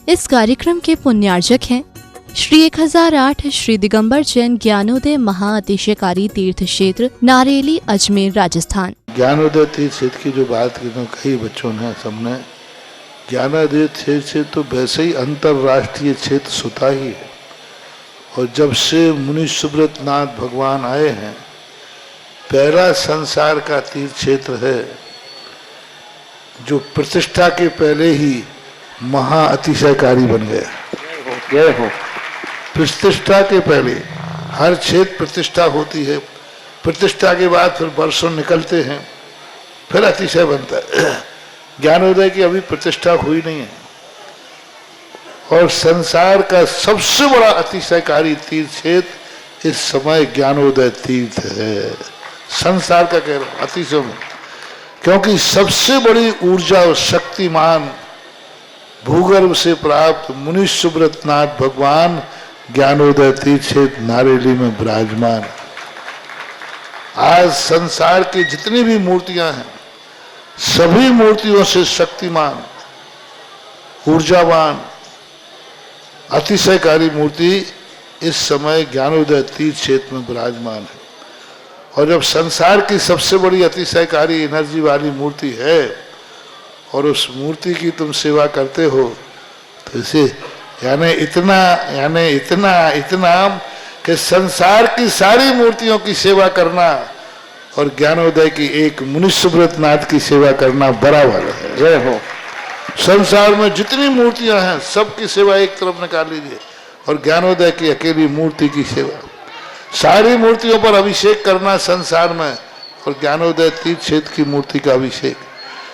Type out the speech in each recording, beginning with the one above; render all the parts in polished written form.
इस कार्यक्रम के पुण्यार्जक हैं श्री 1008 श्री दिगंबर जैन ज्ञानोदय महाअतिशयकारी तीर्थ क्षेत्र नारेली अजमेर राजस्थान। ज्ञानोदय तीर्थ क्षेत्र की जो बात की तो कई बच्चों ने सबने ज्ञानोदय क्षेत्र तो वैसे ही अंतर्राष्ट्रीय क्षेत्र सुता ही है। और जब से मुनि सुब्रत नाथ भगवान आए हैं, पहला संसार का तीर्थ क्षेत्र है जो प्रतिष्ठा के पहले ही महाअतिशयकारी बन गया। प्रतिष्ठा के पहले हर क्षेत्र प्रतिष्ठा होती है, प्रतिष्ठा के बाद फिर वर्षों निकलते हैं, फिर अतिशय बनता है। ज्ञानोदय की अभी प्रतिष्ठा हुई नहीं है और संसार का सबसे बड़ा अतिशयकारी तीर्थ क्षेत्र इस समय ज्ञानोदय तीर्थ है। संसार का कह रहा हूं अतिशय में, क्योंकि सबसे बड़ी ऊर्जा और शक्तिमान भूगर्भ से प्राप्त मुनि सुब्रत नाथ भगवान ज्ञानोदय तीर्थ क्षेत्र नारेली में विराजमान। आज संसार की जितनी भी मूर्तियां हैं, सभी मूर्तियों से शक्तिमान, ऊर्जावान, अतिशयकारी मूर्ति इस समय ज्ञानोदय तीर्थ क्षेत्र में विराजमान है। और जब संसार की सबसे बड़ी अतिशयकारी एनर्जी वाली मूर्ति है और उस मूर्ति की तुम सेवा करते हो, तो इसे यानी इतना कि संसार की सारी मूर्तियों की सेवा करना और ज्ञानोदय की एक मुनि सुब्रत नाथ की सेवा करना बराबर है। जय हो। संसार में जितनी मूर्तियां हैं सबकी सेवा एक तरफ निकाल लीजिए और ज्ञानोदय की अकेली मूर्ति की सेवा। सारी मूर्तियों पर अभिषेक करना संसार में और ज्ञानोदय तीर्थ क्षेत्र की मूर्ति का अभिषेक।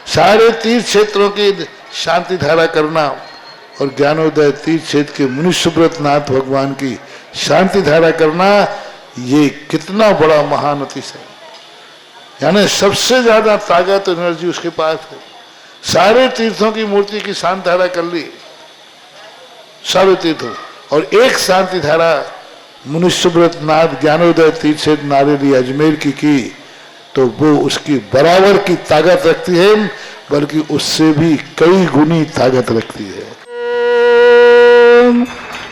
सारे तीर्थ क्षेत्रों की शांति धारा करना और ज्ञानोदय तीर्थ क्षेत्र के मुनि सुब्रत नाथ भगवान की शांति धारा करना, ये कितना बड़ा महान अतिशय। यानी सबसे ज्यादा ताकत एनर्जी उसके पास है। सारे तीर्थों की मूर्ति की शांति धारा कर ली, सारे तीर्थों, और एक शांति धारा मुनि सुब्रत नाथ ज्ञानोदय तीर्थ क्षेत्र नारेली अजमेर की तो वो उसकी बराबर की ताकत रखती है, बल्कि उससे भी कई गुनी ताकत रखती है।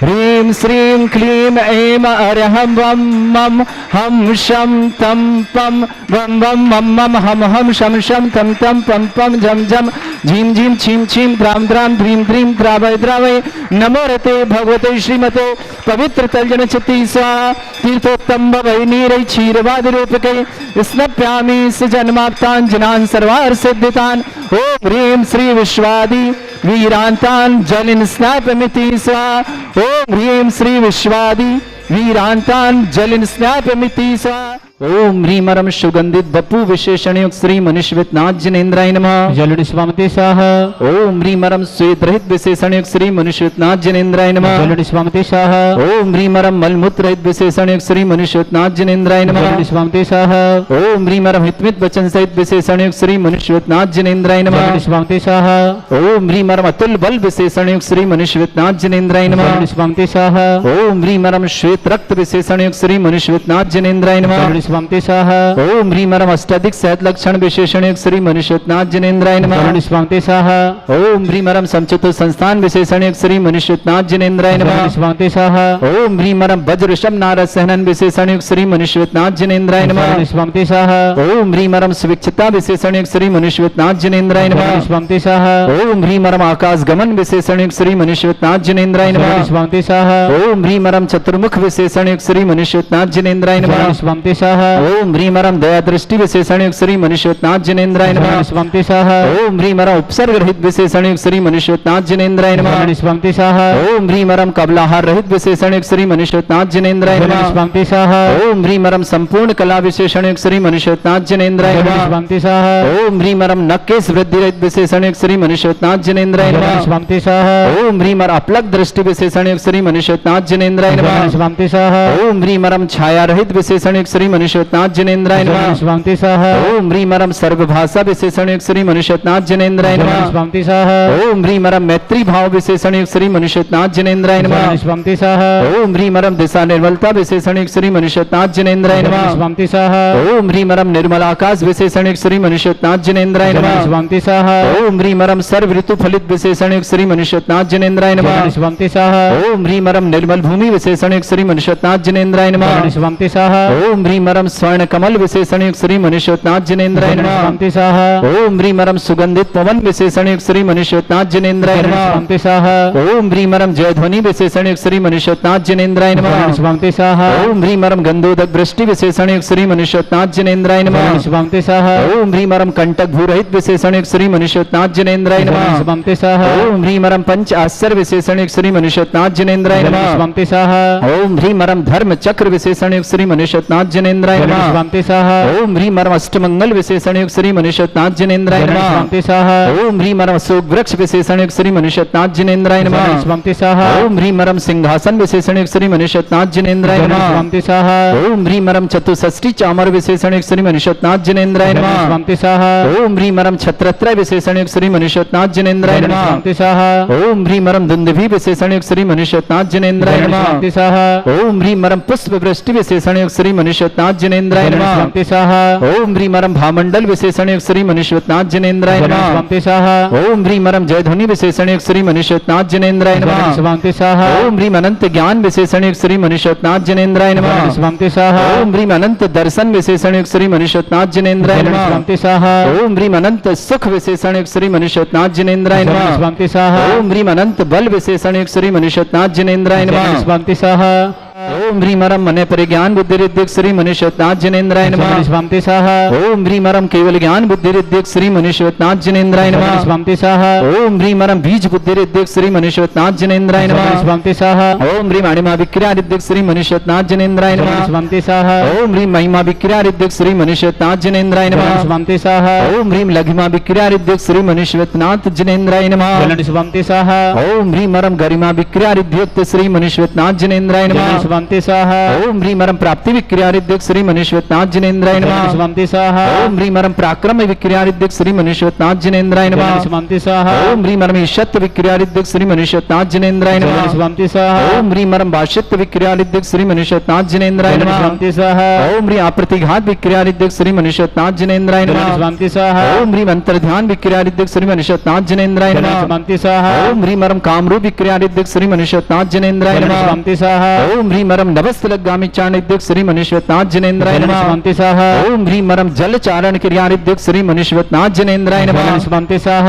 ह्रीं श्रीं क्लीं ऐं अरहं वं मं हम शं तं पं वं वं मं मं हम शं शं तं तं पं पं झं झं झीं झीं छीं छीं द्रां द्रां द्रीं द्रीं द्रावय द्रावय नमो रते भगवते श्रीमते पवित्र तलजन चित्ती स्वाहा तीर्थोत्तम भवै नीरै क्षीरवाद रूपके स्नप्यामि सजन्माप्तान् सर्वार सिद्धितान्। ओम ह्रीं श्री विश्वादि वीरांतान् जलिन स्नापमिति स्वाहा। ओम ह्रीं श्री विश्वादि वीरांतान् जलिन स्नापमिति स्वाहा। ओम ह्रीं परम सुगंधित बपु विशेषण युक्त श्री मनुष्यवित नाथ जिनेन्द्राय नमः। जलुड स्वामते स्वाहा। ओम ह्रीं परम श्वेत रहित विशेषण युक्त श्री मनुष्यवित नाथ जिनेन्द्राय नमः। जलुड स्वामते स्वाहा। ओम ह्रीं परम मलमूत्र रहित विशेषण युक्त श्री मनुष्यवित नाथ जिनेन्द्राय नमः। जलुड स्वामते स्वाहा। ओम ह्रीं परम हितमित वचन सहित विशेषण युक्त श्री मनुष्यवित नाथ जिनेन्द्राय नमः। जलुड स्वामते स्वाहा। ओम ह्रीं परम अतुल बल विशेषण युक्त श्री मनुष्यवित नाथ जिनेन्द्राय नमः। जलुड स्वामते स्वाहा। ओम ह्रीं परम श्वेत रक्त विशेषण युक्त श्री मनुष्यवित नाथ जिनेन्द्राय नमः। स्वामते स्वाहा। ओम ह्रीं परम अष्टाधिक सहत लक्षण विशेषण युक्त श्री मनुष्यवित नाथ जिनेन्द्राय नमः। स्वामते स्वाहा। ओम ह्रीं परम समचतुर संस्थान विशेषण युक्त श्री मनुष्यवित नाथ जिनेन्द्राय नमः। स्वामते स्वाहा। ओम ह्रीं परम वज्र ऋषभ नारद सहनन विशेषण युक्त श्री मनुष्यवित नाथ जिनेन्द्राय नमः। स्वामते स्वाहा। ओम ह्रीं परम सुविक्षता विशेषण युक्त श्री मनुष्यवित नाथ जिनेन्द्राय नमः। स्वामते स्वाहा। ओम ह्रीं परम आकाश गमन विशेषण युक्त श्री मनुष्यवित नाथ जिनेन्द्राय नमः। स्वामते स्वाहा। ओम ह्रीं परम चतुर्मुख विशेषण युक्त श्री मनुष्यवित नाथ जिनेन्द्राय नमः। स्वामते स्वाहा। ओम ह्रीं परम दया दृष्टि विशेषण युक्त श्री मनुष्यवित नाथ जिनेन्द्राय नमः। स्वामते स्वाहा। ओम ह्रीं परम उपसर्ग रहित विशेषण युक्त श्री मनुष्यवित नाथ जिनेन्द्राय नमः। स्वामते स्वाहा। ओम ह्रीं परम कबलाहार रहित विशेषण युक्त श्री मनुष्यवित नाथ जिनेन्द्राय नमः। स्वामते स्वाहा। ओम ह्रीं परम संपूर्ण कला विशेषण युक्त श्री मनुष्यवित नाथ जिनेन्द्राय नमः। स्वामते स्वाहा। ओम ह्रीं परम नक्केश वृद्धि रहित विशेषण युक्त श्री मनुष्यवित नाथ जिनेन्द्राय नमः। स्वामते स्वाहा। ओम ह्रीं परम अपलक दृष्टि विशेषण युक्त श्री मनुष्यवित नाथ जिनेन्द्राय नमः। स्वामते स्वाहा। ओम ह्रीं परम छाया रहित विशेषण युक्त श्री मनुष्यनाथ जनेन्द्राय नमः स्वामी सह ओम ह्रीमरम सर्वभाषा विशेषण युक्त श्री मनुष्यनाथ जनेन्द्राय नमः स्वामी सह ओम ह्रीमरम मैत्री भाव विशेषण युक्त श्री मनुष्यनाथ जनेन्द्राय नमः स्वामी सह ओम ह्रीमरम दिशा निर्मलता विशेषण युक्त श्री मनुष्यनाथ जनेन्द्राय नमः स्वामी सह ओम ह्रीमरम निर्मल आकाश विशेषण युक्त श्री मनुष्यनाथ जनेन्द्राय नमः स्वामी सह ओम ह्रीमरम सर्व ऋतु फलित विशेषण युक्त श्री मनुष्यनाथ जनेन्द्राय नमः स्वामी सह ओम ह्रीमरम निर्मल भूमि विशेषण युक्त श्री मनुष्यनाथ जनेन्द्राय नमः स्वामी सह ओम ह्रीमरम स्वर्ण कमल विशेषण युक्त श्री मनुष्यनाथ जनेन्द्राय नमः स्वामी सह ओम ह्रीमरम सुगंधित पवन विशेषण युक्त श्री मनुष्यनाथ जनेन्द्राय नमः स्वामी सह ओम ह्रीमरम जयध्वनि विशेषण युक्त श्री मनुष्यनाथ जनेन्द्राय नमः स्वामी सह ओम ह्रीमरम गंधोदक वृष्टि विशेषण युक्त श्री मनुष्यनाथ जनेन्द्राय नमः स्वामी सह ओम ह्रीमरम कंटक भूरहित विशेषण युक्त श्री मनुष्यनाथ जनेन्द्राय नमः स्वामी सह ओम ह्रीमरम पंच आश्चर्य विशेषण युक्त श्री मनुष्यनाथ जनेन्द्राय नमः स्वामी सह ओम ह्रीमरम धर्म चक्र विशेषण युक्त श्री मनुष्यनाथ जनेन्द्राय नमः स्वामी सह ओम ह्रीमरम अष्टमंगल विशेषण युक्त श्री मनुष्यनाथ जनेन्द्राय नमः स्वामी सह ओम ह्रीमरम अशोक वृक्ष विशेषण युक्त श्री मनुष्यनाथ जनेन्द्राय नमः स्वामी सह ओम ह्रीमरम सिंहासन विशेषण युक्त श्री मनुष्यनाथ जनेन्द्राय नमः स्वामी सह ओम ह्रीमरम चतुष्षष्टि चामर विशेषण युक्त श्री मनुष्यनाथ जनेन्द्राय नमः स्वामी सह ओम ह्रीमरम छत्रत्रय विशेषण युक्त श्री मनुष्यनाथ जनेन्द्राय नमः स्वामी सह ओम ह्रीमरम दुंदुभि विशेषण युक्त श्री मनुष्यनाथ जनेन्द्राय नमः स्वामी सह ओम ह्रीमरम पुष्प वृष्टि विशेषण युक्त श्री मनुष्यनाथ जनेन्द्राय नमः स्वामी सह ओम ह्रीमरम भामंडल विशेषण युक्त श्री मनुष्यनाथ जनेन्द्राय नमः स्वामी सह ओम ह्रीमरम जयध्वनि विशेषण युक्त श्री मनुष्यनाथ जनेन्द्राय नमः स्वामी सह ओम ह्रीम अनंत ज्ञान विशेषण युक्त श्री मनुष्यनाथ जनेन्द्राय नमः स्वामी सह ओम ह्रीम अनंत दर्शन विशेषण युक्त श्री मनुष्यनाथ जनेन्द्राय नमः स्वामी सह ओम ह्रीम अनंत सुख विशेषण युक्त श्री मनुष्यनाथ जनेन्द्राय नमः स्वामी सह ओम ह्रीम अनंत बल विशेषण युक्त श्री मनुष्यनाथ जनेन्द्राय नमः स्वामी सह ओम ह्रीमरम मन परिज्ञान बुद्धि रिद्धिक श्री मनुष्यनाथ जनेन्द्राय नमः स्वामी सह ओम ह्रीमरम केवल ज्ञान बुद्धि रिद्धिक श्री मनुष्यनाथ जनेन्द्राय नमः स्वामी सह ओम ह्रीमरम बीज बुद्धि रिद्धिक श्री मनुष्यनाथ जनेन्द्राय नमः स्वामी सह ओम ह्रीम अणिमा विक्रिया रिद्धिक श्री मनुष्यनाथ जनेन्द्राय नमः स्वामी सह ओम ह्रीम महिमा विक्रिया रिद्धिक श्री मनुष्यनाथ जनेन्द्राय नमः स्वामी सह ओम ह्रीम लघिमा विक्रिया रिद्धिक श्री मनुष्यनाथ जनेन्द्राय नमः स्वामी सह ओम ह्रीमरम गरिमा विक्रिया रिद्धियुक्त श्री मनुष्यनाथ जनेन्द्राय नमः स्वामी सह ओम ह्रीमरम प्राप्ति विक्रिया रिद्धिक श्री मनुष्यनाथ जनेन्द्राय नमः स्वामी सह ओम ह्रीमरम पराक्रम विक्रिया रिद्धिक श्री मनुष्यनाथ जनेन्द्राय नमः स्वामी सह ओम ह्रीमरम ईशत्व विक्रिया रिद्धिक श्री मनुष्यनाथ जनेन्द्राय नमः स्वामी सह ओम ह्रीमरम भाष्यत्व विक्रिया रिद्धिक श्री मनुष्यनाथ जनेन्द्राय नमः स्वामी सह ओम ह्रीम अप्रतिघात विक्रिया रिद्धिक श्री मनुष्यनाथ जनेन्द्राय नमः स्वामी सह ओम ह्रीम अंतर्ध्यान विक्रिया रिद्धिक श्री मनुष्यनाथ जनेन्द्राय नमः स्वामी सह ओम ह्रीमरम कामरूप विक्रिया रिद्धिक श्री मनुष्यनाथ जनेन्द्राय नमः स्वामी सह ओम ह्रीमरम नवस्तलगामी चारण रिद्धिक श्री मनुष्यनाथ जनेन्द्राय नमः स्वामी सह ओम ह्रीमरम जल चारण क्रिया रिद्धिक श्री मनुष्यनाथ जनेन्द्राय नमः स्वामी सह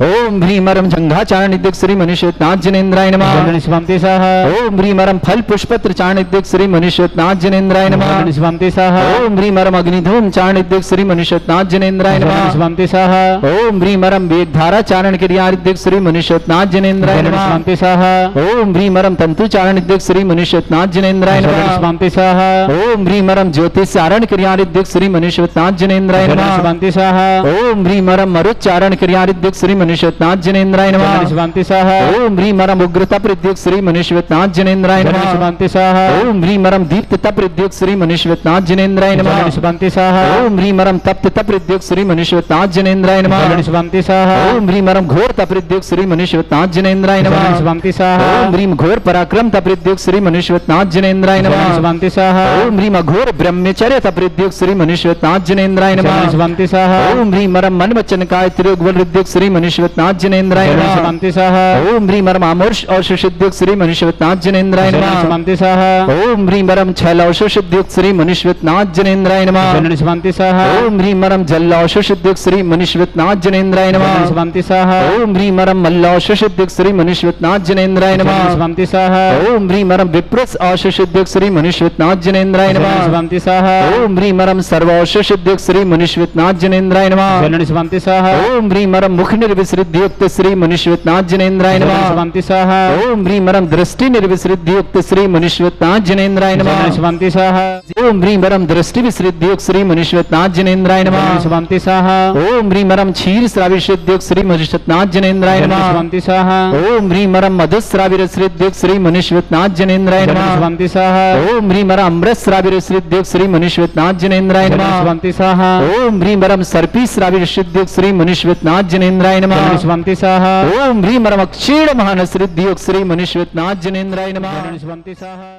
ओम ह्रीमरम जंघा चारण रिद्धिक श्री मनुष्यनाथ जनेन्द्राय नमः स्वामी सह ओम ह्रीमरम फल पुष्पत्र चारण रिद्धिक श्री मनुष्यनाथ जनेन्द्राय नमः स्वामी सह ओम ह्रीमरम अग्निधूम चारण रिद्धिक श्री मनुष्यनाथ जनेन्द्राय नमः स्वामी सह ओम ह्रीमरम वेगधारा चारण क्रिया रिद्धिक श्री मनुष्यनाथ जनेन्द्राय नमः स्वामी सह ओम ह्रीमरम तंतु चारण रिद्धिक श्री मनुष्यनाथ जनेन्द्राय नमः स्वामी सह ओम ह्रीमरम ज्योतिष चारण क्रिया रिद्धिक श्री मनुष्यनाथ जनेन्द्राय नमः स्वामी सह ओम ह्रीमरम मरुच्चारण क्रिया रिद्धिक श्री मनुष्यनाथ जनेन्द्राय नमः स्वामी सह ओम ह्रीमरम उग्रता प्रद्युक्त श्री मनुष्यनाथ जनेन्द्राय नमः स्वामी सह ओम ह्रीमरम दीप्तता प्रद्युक्त श्री मनुष्यनाथ जनेन्द्राय नमः स्वामी सह ओम ह्रीमरम तप्तता प्रद्युक्त श्री मनुष्यनाथ जनेन्द्राय नमः स्वामी सह ओम ह्रीमरम घोर तप्रद्युक्त श्री मनुष्यनाथ जनेन्द्राय नमः स्वामी सह ओम ह्रीम घोर पराक्रम तप्रद्युक्त श्री मनुष्यनाथ जनेन्द्राय नमः स्वामी सह ओम ह्रीम घोर ब्रह्मचर्य तप्रद्युक्त श्री मनुष्यनाथ जनेन्द्राय नमः स्वामी सह ओम ह्रीमरम मन वचन काय त्रियोगबल रिद्युक्त श्री मनुष्यनाथ जनेन्द्राय नमः स्वामी सह ओम ह्रीमरम आमोर्ष और सुषुद्युक्त श्री मनुष्यनाथ जनेन्द्राय नमः स्वामी सह ओम ह्रीमरम छलौषुद्युक्त श्री मनुष्यनाथ जनेन्द्राय नमः स्वामी सह ओम ह्रीमरम जल्लौषुद्युक्त श्री मनुष्यनाथ जनेन्द्राय नमः स्वामी सह ओम ह्रीमरम मल्लौषुद्युक्त श्री मनुष्यनाथ जनेन्द्राय नमः स्वामी सह ओम ह्रीमरम विप्रस औषुद्युक्त श्री मनुष्यनाथ जनेन्द्राय नमः स्वामी सह ओम ह्रीमरम सर्वौषुद्युक्त श्री मनुष्यनाथ जनेन्द्राय नमः स्वामी सह ओम ह्रीमरम मुख निर्विद्युक्त निर्विसृद्धि युक्त श्री मुनिश्वतनाथ जनेन्द्राय नमः। शिवंति स्वाहा ओम ह्रीं वरम दृष्टि निर्विसृद्धि युक्त श्री मुनिश्वतनाथ जनेन्द्राय नमः। शिवंति स्वाहा ओम ह्रीं वरम दृष्टि विसृद्धि युक्त श्री मुनिश्वतनाथ जनेन्द्राय नमः। शिवंति स्वाहा ओम ह्रीं वरम क्षीर श्राविशुद्धि युक्त श्री मुनिश्वतनाथ जनेन्द्राय नमः। शिवंति स्वाहा ओम ह्रीं वरम मधुश्राविरसृद्धि युक्त श्री मुनिश्वतनाथ जनेन्द्राय नमः। शिवंति स्वाहा ओम ह्रीं वरम अमृत श्राविरसृद्धि युक्त श्री मुनिश्वतनाथ जनेन्द्राय नमः। शिवंति स्वाहा ओम ह्रीं वरम सर्पी श्राविरसृद्धि युक्त श्री मुनिश्वतनाथ जनेन्द्राय नमः। शिवंति स्वाहा ओम ह्रीं वरम अक्षीण महानसृद्धि युक्त श्री मुनिश्वतनाथ जनेन्द्राय नमः। शिवंति स्वाहा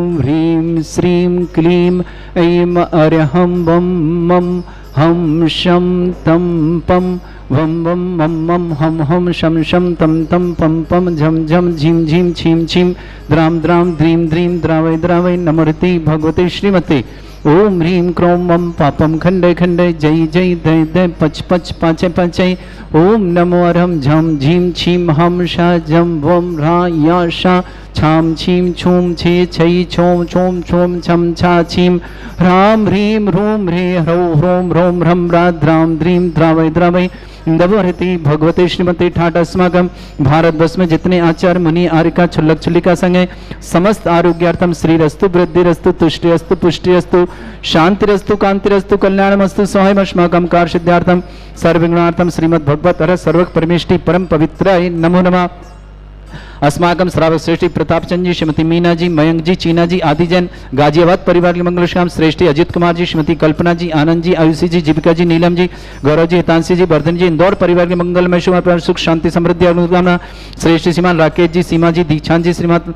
ओम ह्रीं श्रीं क्लीं ऐं अरहं वं मं हम शं तं पं वं वं मं मं हम हम शं शं तं तं पं पं झं झं झीं झीं छीं छीं द्रां द्रां द्रीं द्रीं द्रावै द्रावै नमोर्ति भगवते श्रीमते। ओम ह्रीं क्रों मं पापं खंडे खंडे जय जय दय दय पच पच पाचे पाचे। ओम नमो अरहं झं झीं छीं हम शा जं वं ह्रा या शा छाम छीं छूम छे छै छोम छोम छोम छम छा छीं ह्रां ह्रीं ह्रूं ह्रे ह्रौ ह्रों ह्रौं ह्रं ह्रा द्रां द्रीं द्रावै द्रावै नवहृति भगवते श्रीमती ठाट अस्माकं भारत वर्ष में जितने आचार्य मुनि आर्यका छुल्लक छुल्लिका संग है समस्त आरोग्यार्थम श्रीरस्तु वृद्धिरस्तु तुष्टिरस्तु पुष्टिरस्तु शांतिरस्तु कांतिरस्तु कल्याणमस्तु सहायमस्माकं कार्य सिद्धार्थम सर्वविघ्नार्थम श्रीमद् भगवत अर सर्वक परमेष्टि परम पवित्राय नमो नमः। अस्माकं श्रावक श्रेष्ठी प्रताप चंद जी, श्रीमती मीना जी, मयंक जी, चीना जी, आदि जैन, गाजियाबाद परिवार के मंगलश्याम श्रेष्ठी अजित कुमार जी, श्रीमती कल्पना जी, आनंद जी, आयुषी जी, जीविका जी, नीलम जी, गौरव जी, हितांशी जी, वर्धन जी, इंदौर परिवार के मंगलमय शुभ सुख शांति समृद्धि अनुकामना श्रेष्ठी श्रीमान राकेश जी, सीमा जी, दीक्षांत जी, श्रीमान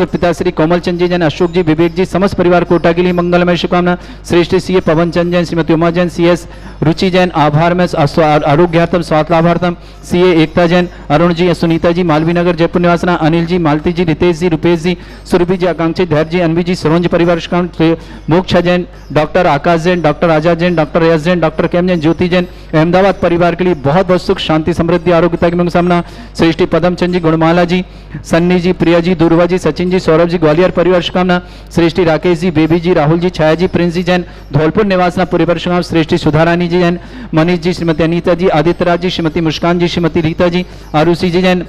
पिता श्री कोमल चंद जी जैन, अशोक जी, विवेक जी, समस्त परिवार कोटा के लिए मंगलमय शुभकामना श्रेष्ठी सी पवन चंद जैन, श्रीमती उमा जैन, सी एस रुचि जैन, आभार में आरोग्यार्थम स्वास्थ्य लाभार्थम सी एकता जैन, अरुण जी, सुनीता जी, मालवी नगर जयपुर निवासना, अनिल जी, मालती जी, रितेश जी, रुपेश जी, सुरभि जी, आकांक्षी, धैर्य जी, अनवी जी, सरोंज परिवार moksha Jain, doctor Akash Jain, doctor Azad Jain, doctor यश जैन, डॉक्टर केम जैन, ज्योति जैन, अहमदाबाद परिवार के लिए बहुत बहुत सुख शांति समृद्धि आरोग्यता की मंगलकामना श्रेष्ठी पदम चंद जी, गुणमाला जी, सन्नी जी, प्रिया जी, दुर्वा जी, सचिन जी, सौरभ जी, ग्वालियर परिवार शुभकामना श्रेष्ठी राकेश जी, बेबी जी, राहुल जी, छाया जी, प्रिंस जी जैन, धौलपुर निवासना परिवार शुभकामना श्रेष्ठी सुधारानी जी जैन, मनीष जी, श्रीमती अनीता जी, आदित्य राज जी, श्रीमती मुस्कान जी, श्रीमती रीता जी, आरुषि जी जैन,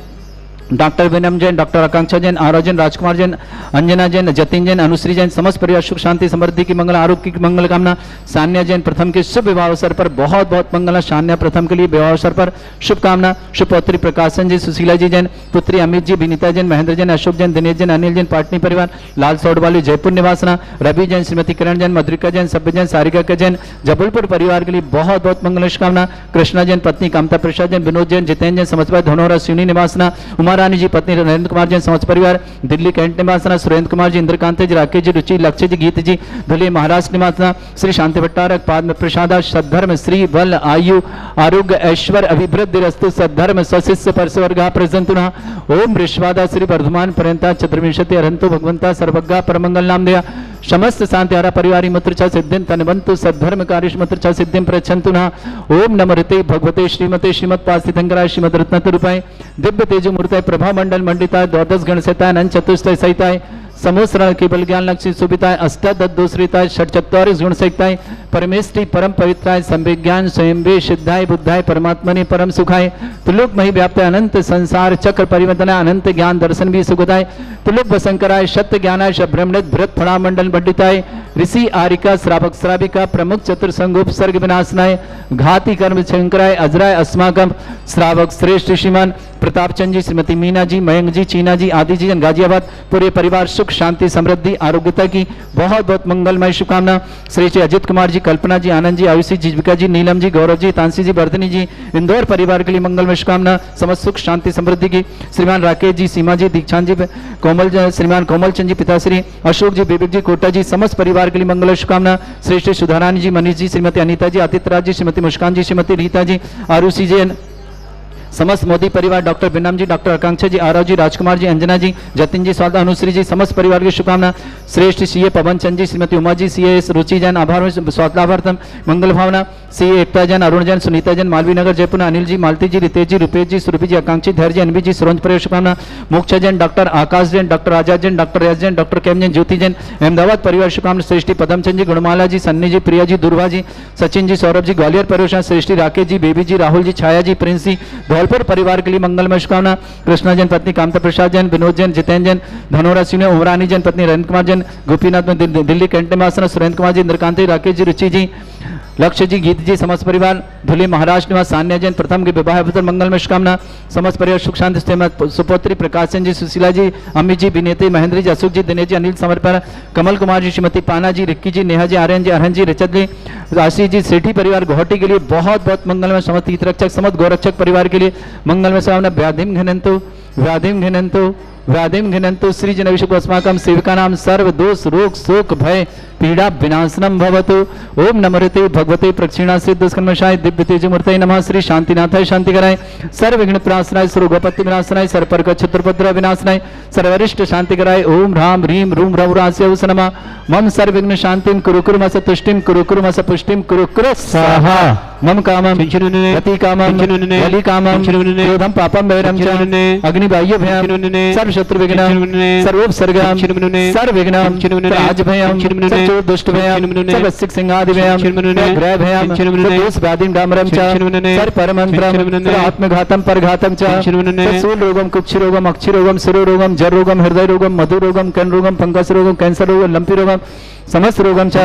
डॉक्टर विनम जैन, डॉक्टर आकांक्षा जैन, आरव जैन, राजकुमार जैन, अंजना जैन, जतिन जैन, अनुश्री जैन, समस्त परिवार सुख शांति समृद्धि की मंगल आरोग्य की मंगल कामना सान्या जैन प्रथम के शुभ विवाह अवसर पर बहुत बहुत मंगल। सान्या प्रथम के लिए विवाह अवसर पर शुभकामना। शुभपौत्री प्रकाशन जी, सुशीला जी जैन, पुत्री अमित जी, विनीता जैन, महेंद्र जैन, अशोक जैन, दिनेश जैन, अनिल जैन, पाटनी परिवार लाल सौडवाली जयपुर निवासना, रवि जैन, श्रीमती किरण जैन, मधुरिका जैन, सभ्य जैन, सारिका के जैन, जबलपुर परिवार के लिए बहुत बहुत मंगल शुभकामना। कृष्णा जैन, पत्नी कामता प्रसाद जैन, विनोद जैन, जितेंद्र जैन, समस्त धनौरा सिवनी निवासना, उमा रानी जी, पत्नी नरेंद्र कुमार जैन, समस्त परिवार दिल्ली कैंट निवासना, सुरेंद्र कुमार जी, इंद्रकांत जी, राकेश जी, रुचि, लक्ष्य जी, गीत जी, धुले महाराष्ट्र निवासना, श्री शांति भट्टारक पाद प्रसाद सद्धर्म श्री बल आयु आरोग्य ऐश्वर्य अभिवृद्धि रस्तु सद्धर्म सशिष्य परस्वर्गा प्रसंतुना ओम ऋष्वादा श्री वर्धमान पर्यंता चतुर्विंशति अरंतो भगवंता सर्वज्ञा परमंगल नाम दया समस्त शांति हरा परिवारी मुत्र छ सिद्धिं तनवंतु सद्धर्म कार्य मुत्र छ सिद्धिं प्रच्छन्तु न ओम नमो ऋते भगवते श्रीमते श्रीमत्पास्थितंकराय श्रीमद रत्नत रूपाय दिव्य तेजो मूर्ताय प्रभा मंडल मंडिताय द्वादश गण सहिताय अनंत चतुष्टय सहिताय समोसरण केवल ज्ञान लक्ष्य सुविताय अष्टादशोश्रिताय षट्चत्वारिश गुण सहिताय परमेष्टि परम पवित्राय संविज्ञान स्वयंभे सिद्धाय बुद्धाय परमात्मने परम सुखाय त्रिलोक मही व्याप्त अनंत संसार चक्र परिवर्तनाय अनंत ज्ञान दर्शन भी सुखदाय त्रिलोक वसंकराय सत्य ज्ञानाय ब्रह्मणित भृत फणा मंडल मंडिताय ऋषि आरिका श्रावक श्राविका प्रमुख चतुर्संगोप सर्ग विनाशनाय घाती कर्म शंकराय अजराय अस्माकम श्रावक श्रेष्ठ श्रीमान प्रताप चंद जी, श्रीमती मीना जी, मयंक जी, चीना जी, आदि जी, गाजियाबाद पूरे परिवार सुख शांति समृद्धि आरोग्यता की बहुत बहुत मंगलमय शुभकामना। श्री श्री अजित कुमार जी, कल्पना जी, आनंद जी, आयुषी, जीविका जी, नीलम जी, गौरव जी, तांसी जी, वर्धनी जी, इंदौर परिवार के लिए मंगलमय शुभकामना समस्त सुख शांति समृद्धि की। श्रीमान राकेश जी, सीमा जी, दीक्षांत जी, कोमल श्रीमान कोमल चंद जी, पिताश्री अशोक जी, विवेक जी, कोटा जी, समस्त परिवार के लिए मंगल शुभकामना। श्री श्री सुधारानी जी, मनीष जी, श्रीमती अनीता जी, आदित्य राज जी, श्रीमती मुस्कान जी, श्रीमती रीता जी, आरुषि जी, समस्त मोदी परिवार, डॉक्टर बिनाम जी, डॉक्टर आकांक्षा जी, आरव जी, राजकुमार जी, अंजना जी, जतिन जी, स्वागत, अनुश्री जी, समस्त परिवार की शुभकामना। श्रेष्ठ सीए पवन चंद जी, श्रीमती उमा जी, सीए रुचि जैन, आभार में स्वागतार्थम मंगल भावना। सीए एकता जैन, अरुण जैन, सुनीता जैन, मालवी नगर जयपुर, अनिल जी, मालती जी, रितेश जी, रुपेश जी, सुरभि जी, आकांक्षी, धैर्य जी, अनवी जी, सुरंज परिवार शुभकामना। मोक्ष Jain, doctor Akash Jain, doctor Azad Jain, doctor रियाज जैन, डॉक्टर केम जैन, ज्योति जैन, अहमदाबाद परिवार शुभकामना। श्रेष्ठी पदमचंद जी, गुणमाला जी, सन्नी जी, प्रिया जी, दुर्वा जी, सचिन जी, सौरभ जी, ग्वालियर परिवार, श्रेष्ठी राकेश जी, बेबी जी, राहुल जी, छाया जी, प्रिंस जी, धौलपुर परिवार के लिए मंगलमय शुभकामना। कृष्णा जैन पत्नी कामता प्रसाद जैन, विनोद जैन, जितेंद्र जैन, धनोरा सिंह, उमरानी जैन पत्नी रविंद्र कुमार जैन, गोपीनाथ में दिल्ली कैंट में आसना, सुरेंद्र कुमार जी, इंद्रकांत जी, राकेश जी, रुचि जी, लक्ष्य जी, गीत जी, समस्त परिवार धुली महाराष्ट्र निवास सान्या जैन, प्रथम के विवाह अवसर मंगलमय शुभकामना। समस्त परिवार सुख शांति सुपुत्री प्रकाश चंद जी, सुशीला जी, अमित जी, विनेत्री, महेंद्र जी, अशोक जी, दिनेश जी, अनिल समर्पण, कमल कुमार जी, श्रीमती पाना जी, रिक्की जी, नेहा जी, आर्यन जी, अरहन जी, रिचत जी, आशीष जी, सेठी परिवार गुवाहाटी के लिए बहुत बहुत मंगलमय। समस्त तीर्थरक्षक, समस्त गौरक्षक परिवार के लिए मंगलमय शुभकामना। व्याधिम घिनंतु व्याधिम घिनंतु व्याधिम घिनंतु श्री जन अभिषेक अस्माकं सेविका नाम सर्व दोष रोग शोक भय पीड़ा विनाशनम भवतु। ओम नमोते भगवते प्रक्षिणा सिद्ध दुष्कर्मशाय दिव्य तेज मूर्तये नमः। श्री शांतिनाथाय शांति कराय, सर्व विघ्न प्राशनाय, सर्वगोपत्ति विनाशनाय, सर्वपर्क चतुर्भद्र विनाशनाय, सर्वरिष्ट शांति कराय। ओम ह्राम ह्रीम रूम रघुरास्य उस नमः। मम सर्व विघ्न शांतिम कुरु कुरु मस तुष्टिम कुरु कुरु मस पुष्टिम कुरु कुरु स्वाहा। मम कामम गति कामम बलि कामम क्रोधम पापम वैरम च अग्निबाह्य भयम सर्व शत्रु विघ्नम सर्वोपसर्गम सर्व विघ्नम राजभयम सर्व दुष्ट भयम सर्व सिक सिंहादि भयम ग्रह भयम दोष व्याधिम डामरम च सर्व परमंत्रम सर्व आत्मघातम परघातम च सूल रोगम कुक्षि रोगम अक्षि रोगम सिरो रोगम जर रोगम हृदय रोगम मधु रोगम कर्ण रोगम फंगस रोगम कैंसर रोगम लंपी रोगम समस्त रोगम च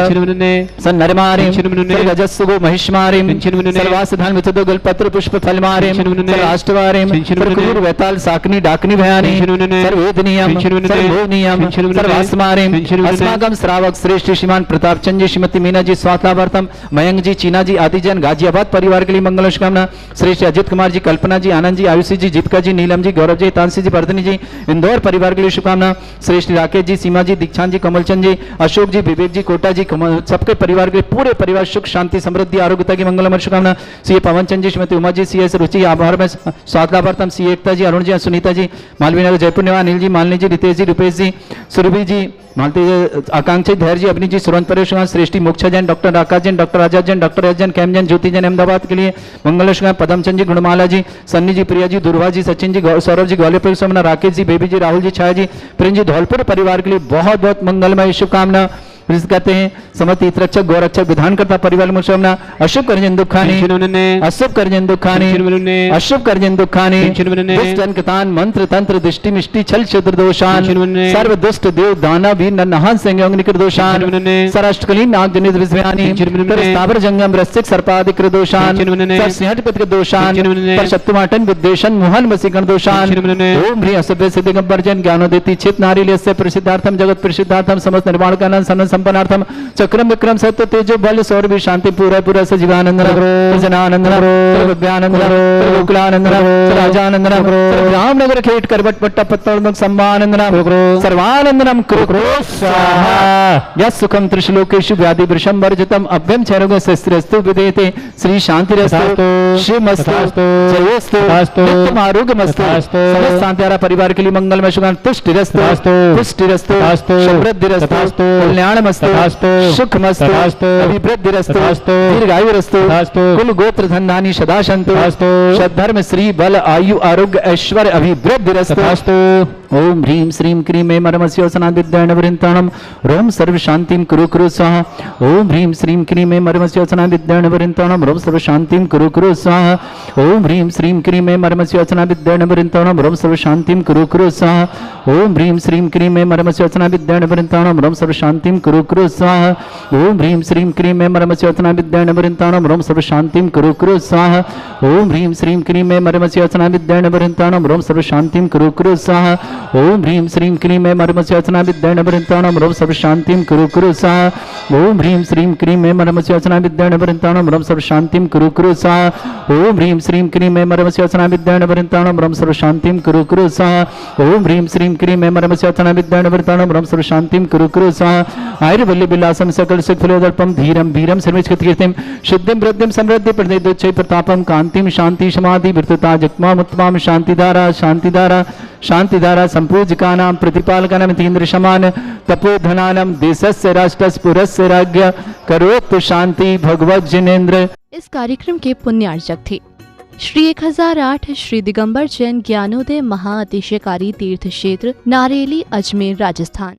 सन्नरमारिम सर्वजस्सुगो महिष्मारिम सर्वासधान वितदो गलपत्र पुष्प फलमारिम सर्वाष्टवारिम प्रकुर वेताल साकनी डाकनी भयानी सर्ववेदनीयम सर्वभोगनीयम सर्वास्मारिम अस्माकं श्रावक श्रेष्ठ श्रीमान प्रताप चंद जी, श्रीमती मीना जी, स्वास्थ्यार्थम मयंक जी, चीना जी, आदि जन गाजियाबाद परिवार के लिए मंगल शुभकामना। श्रेष्ठ अजित कुमार जी, कल्पना जी, आनंद जी, आयुषी जी, जीविका जी, नीलम जी, गौरव जी, तांसी जी, वर्धनी जी, इंदौर परिवार के लिए शुभकामना। श्रेष्ठ राकेश जी, सीमा जी, दीक्षांत जी, कमलचंद जी, अशोक जी, विवेक जी, कोटा जी, सबके परिवार के पूरे परिवार सुख शांति समृद्धि आरोग्यता की मंगलमय शुभकामना। सीए पवन चंद जी, श्रीमती उमा जी, सीएस रुचि आभार में स्वागतार्थम, सीए एकता जी, अरुण जी, सुनीता जी, मालवी नगर जयपुर निवास अनिल जी, मालिनी जी, रितेश जी, रुपेश जी, सुरभि जी, मालती आकांक्षी, Dhairya ji, Agni ji, Suranj Paresh, Shreshthi Moksha Jain, doctor Akash Jain, doctor Azad Jain, doctor S Jain, कैम जैन, ज्योति जैन, अहमदाबाद के लिए मंगल शुभकामना। पदमचंद जी, गुणमाला जी, सन्नी जी, प्रिया जी, दुर्वा जी, सचिन जी, सौरभ जी, ग्वालियर परिसर, राकेश जी, बेबी जी, राहुल जी, छाया जी, प्रिंस जी, धौलपुर परिवार के लिए बहुत बहुत मंगलमय शुभकामना। कहते हैं समस्त तीर्थरक्षक गौरक्षक विधानकर्ता परिवार में शुभकामना। अशुभ कर्जन दुखानी अशुभ कर्जन दुखानी अशुभ कर्जन दुखानी दुष्ट अंकतान मंत्र तंत्र दृष्टि मिष्टि छल क्षुद्र दोषान सर्व दुष्ट देव दानव भी नहान संयोग निकृ दोषान सराष्ट्रकलीन नाग जनित विस्मयानी स्थावर जंगम रसिक सर्पादिक दोषान सिंहट पितृ दोषान पर शत्रुमाटन विद्वेषण मोहन वसीकरण दोषान ओम ह्री असभ्य सिद्धिगंबरजन ज्ञानोदिति छित नारील्यस्य प्रसिद्धार्थम जगत प्रसिद्धार्थम समस्त निर्माण कानन सनन संपन्नार्थम चक्रम विक्रम सत्य तेजो बल सौरभि शांति पूरा पूरा सजीवानंद जनानंद विज्ञानंद गोकुलानंद राजानंद रामनगर खेट करवट पट्टा पत्तल सम्मानंद सर्वानंदनम कुरु स्वाहा। यस सुखम त्रिशलोकेषु व्याधि वृषम वर्जितम अभ्यम क्षयरोग शस्त्रस्तु विदेते श्री शांतिरस्तु शिवमस्तु जयोस्तु नित्यम आरोग्यमस्तु। समस्त शांतिहारा परिवार के लिए मंगलमय शुभकामना। तुष्टिरस्तु पुष्टिरस्तु समृद्धिरस्तु कल्याणमस्तु सुखमस्तु अभिवृद्धिरस्तु दीर्घायुरस्तु कुल गोत्र धन्धानी सदा सन्तु सद्धर्म श्री बल आयु आरोग्य ऐश्वर्य अभिवृद्धिरस्तु। ओम ह्रीं श्रीं क्रीं मे मरमस्योसना विद्याणवरिन्ताणं रोम सर्व शांतिं कुरु कुरु स्वाहा। ओम ह्रीं श्रीं क्रीं मे मरमस्योसना विद्याणवरिन्ताणं रोम सर्व शांतिं कुरु कुरु स्वाहा। ओम ह्रीं श्रीं क्रीं मे मरमस्योसना विद्याणवरिन्ताणं रोम सर्व शांतिं कुरु कुरु स्वाहा। ओम ह्रीं श्रीं क्रीं मे मरमस्योसना विद्याणवरिन्ताणं रोम सर्व शांतिं कुरु कुरु स्वाहा। ओम ह्रीं श्रीं क्रीं मे मरमस्योसना विद्याणवरिन्ताणं रोम सर्व शांतिं कुरु कुरु स्वाहा। ओम ह्रीं श्रीं क्रीं मे मरमस्योसना विद्याणवरिन्ताणं रोम सर्व शांतिं कुरु कुरु स्वाहा। ओम ह्रीं श्रीं क्रीं मे मरमस्योसना विद्याणवरिन्ताणं विद्यानवरन्ताणं रव सर्व शांतिं कुरु कुरु स्वाहा। ओम ह्रीं श्रीं क्रीं ऐं मरमस्य वचना विद्यानवरन्ताणं रव सर्व शांतिं कुरु कुरु स्वाहा। ओम ह्रीं श्रीं क्रीं ऐं मरमस्य वचना विद्यानवरन्ताणं रव सर्व शांतिं कुरु कुरु स्वाहा। ओम ह्रीं श्रीं क्रीं ऐं मरमस्य वचना विद्यानवरन्ताणं रव सर्व शांतिं कुरु कुरु स्वाहा। आयुर्वल्ली विलासं सकल सुखफलोदर्पं धीरं वीरं सर्वैश्वर्यकीर्तिं सिद्धिं वृद्धिं समृद्धि प्रतिदोच्चै प्रतापं कांतिं शांति समाधि विरतता जग्मामुत्तमां शांतिधारा शांतिधारा शांतिधारा संपूजकानां प्रतिपालकानां तीन्द्र समान तपोधनानां देशस्य राष्ट्रस्य पुरस्य राज्ञ करोतु शांति भगवत जिनेन्द्र। इस कार्यक्रम के पुण्यार्चक थे श्री 1008 श्री दिगंबर जैन ज्ञानोदय महाअतिशयकारी तीर्थ क्षेत्र नारेली, अजमेर, राजस्थान।